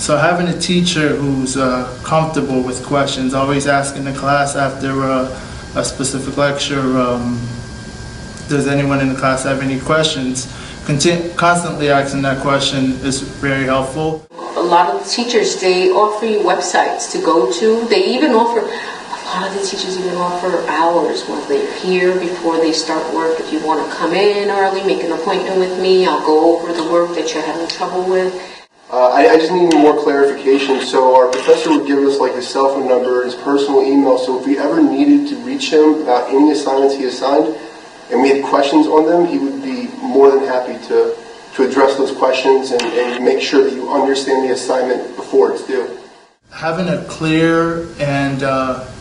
So having a teacher who's comfortable with questions, always asking the class after a specific lecture, does anyone in the class have any questions? Constantly asking that question is very helpful. A lot of the teachers, they offer you websites to go to. They even offer, a lot of the teachers even offer hours while they're here before they start work. If you want to come in early, make an appointment with me, I'll go over the work that you're having trouble with. I just need more clarification. So our professor would give us like his cell phone number, his personal email, so if we ever needed to reach him about any assignments he assigned, and we had questions on them, he would be more than happy to address those questions and make sure that you understand the assignment before it's due. Having a clear and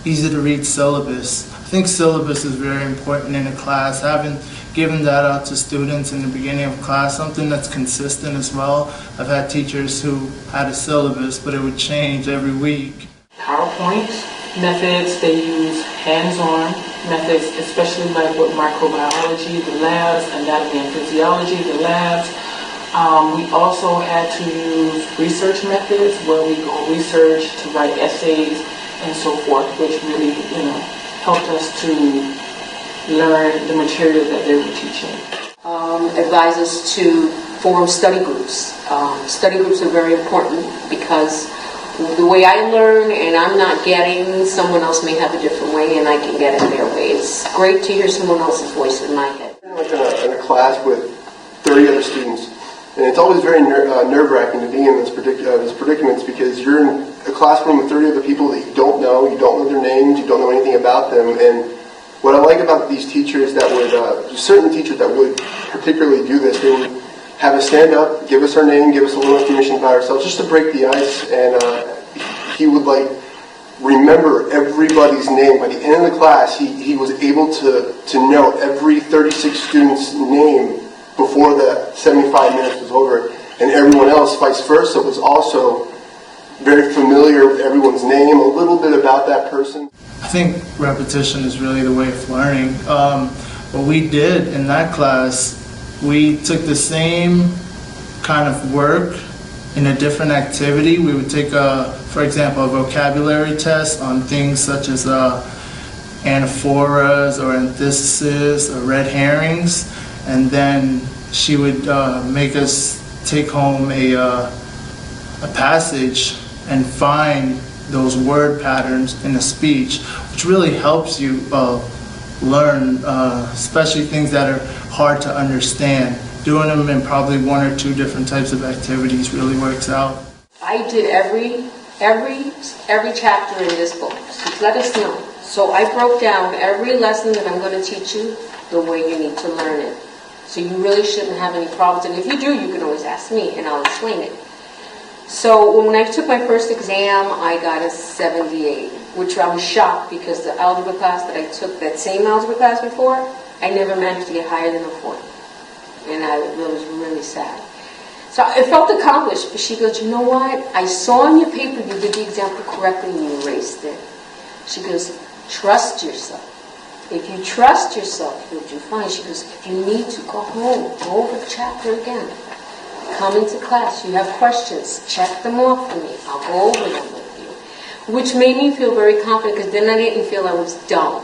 easy to read syllabus. I think syllabus is very important in a class. Having given that out to students in the beginning of class, something that's consistent as well. I've had teachers who had a syllabus, but it would change every week. PowerPoint methods, they use hands-on methods, especially like with microbiology, the labs, anatomy and physiology, the labs. We also had to use research methods where we go research to write essays and so forth, which really, helped us to learn the material that they were teaching. Advise us to form study groups. Study groups are very important because the way I learn and I'm not getting, someone else may have a different way and I can get in their way. It's great to hear someone else's voice in my head. Like in a class with 30 other students, and it's always very nerve-wracking to be in those predicaments because you're in a classroom with 30 other people that you don't know their names, you don't know anything about them. And what I like about these teachers that would, certain teachers that would particularly do this, they would have us stand up, give us our name, give us a little information about ourselves, just to break the ice, and he would remember everybody's name. By the end of the class, he was able to know every 36 students' name before the 75 minutes was over, and everyone else, vice versa, was also very familiar with everyone's name, a little bit about that person. I think repetition is really the way of learning. What we did in that class, we took the same kind of work in a different activity. We would take, for example, a vocabulary test on things such as anaphoras or antithesis or red herrings, and then she would make us take home a passage and find those word patterns in a speech, which really helps you learn, especially things that are hard to understand. Doing them in probably one or two different types of activities really works out. I did every chapter in this book, so let us know. So I broke down every lesson that I'm going to teach you the way you need to learn it. So you really shouldn't have any problems, and if you do, you can always ask me and I'll explain it. So when I took my first exam, I got a 78, which I was shocked because the algebra class that I took, that same algebra class before, I never managed to get higher than a 4. And I was really sad. So I felt accomplished, but she goes, you know what? I saw on your paper you did the example correctly and you erased it. She goes, trust yourself. If you trust yourself, you'll do fine. She goes, if you need to, go home, go over the chapter again. Come into class, you have questions, check them off for me. I'll go over them with you. Which made me feel very confident because then I didn't feel I was dumb.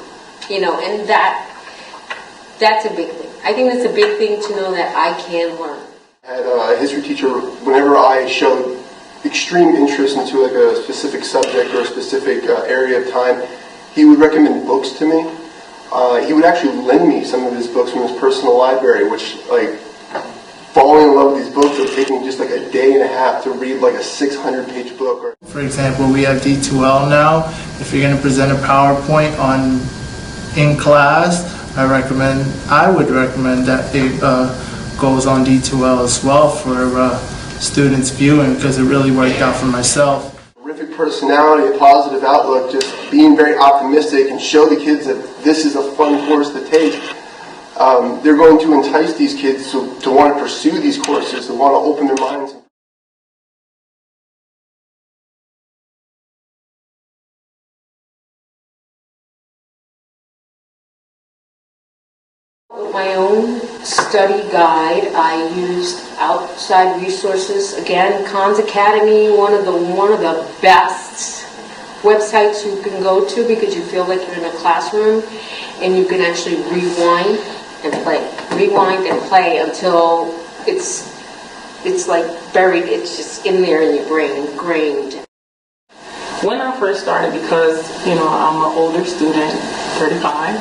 And that's a big thing. I think that's a big thing to know that I can learn. I had a history teacher, whenever I showed extreme interest into a specific subject or a specific area of time, he would recommend books to me. He would actually lend me some of his books from his personal library, which, falling in love with these books would take me just a day and a half to read a 600-page book. For example, we have D2L now. If you're going to present a PowerPoint in class, I would recommend that it goes on D2L as well for students viewing, because it really worked out for myself. Terrific personality, a positive outlook, just being very optimistic and show the kids that this is a fun course to take. They're going to entice these kids to want to pursue these courses, to want to open their minds. My own study guide. I used outside resources. Again, Khan's Academy, one of the best websites you can go to because you feel like you're in a classroom and you can actually rewind and play. Rewind and play until it's like buried, it's just in there in your brain, ingrained. When I first started, because, I'm an older student, 35,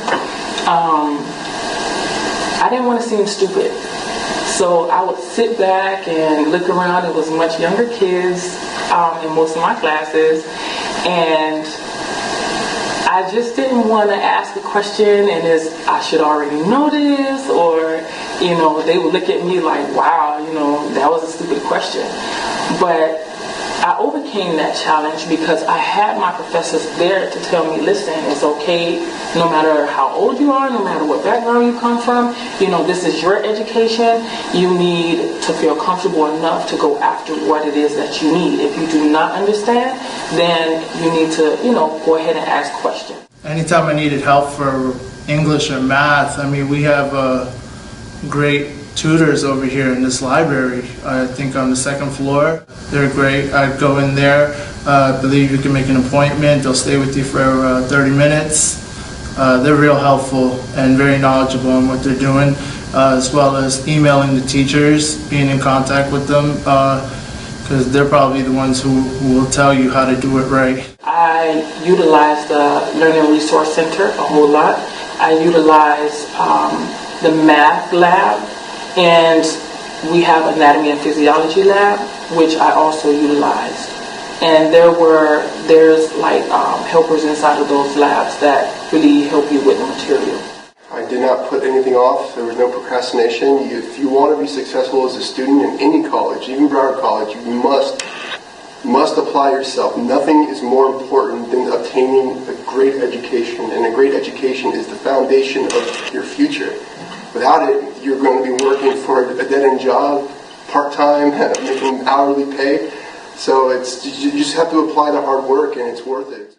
I didn't want to seem stupid. So I would sit back and look around. It was much younger kids in most of my classes. And I just didn't want to ask a question and I should already know this, or, they would look at me like, wow, that was a stupid question. But I overcame that challenge because I had my professors there to tell me, listen, it's okay, no matter how old you are, no matter what background you come from, this is your education. You need to feel comfortable enough to go after what it is that you need. If you do not understand, then you need to, go ahead and ask questions. Anytime I needed help for English or math, we have great tutors over here in this library. I think on the second floor. They're great. I'd go in there. I believe you can make an appointment. They'll stay with you for 30 minutes. They're real helpful and very knowledgeable on what they're doing, as well as emailing the teachers, being in contact with them, because they're probably the ones who will tell you how to do it right. I utilize the Learning Resource Center a whole lot. I utilize the math lab, and we have anatomy and physiology lab, which I also utilize. And there's helpers inside of those labs that really help you with the material. I did not put anything off. There was no procrastination. If you want to be successful as a student in any college, even Broward College, you must apply yourself. Nothing is more important than obtaining a great education, and a great education is the foundation of your future. Without it, you're going to be working for a dead-end job, part-time, making hourly pay. So you just have to apply the hard work, and it's worth it.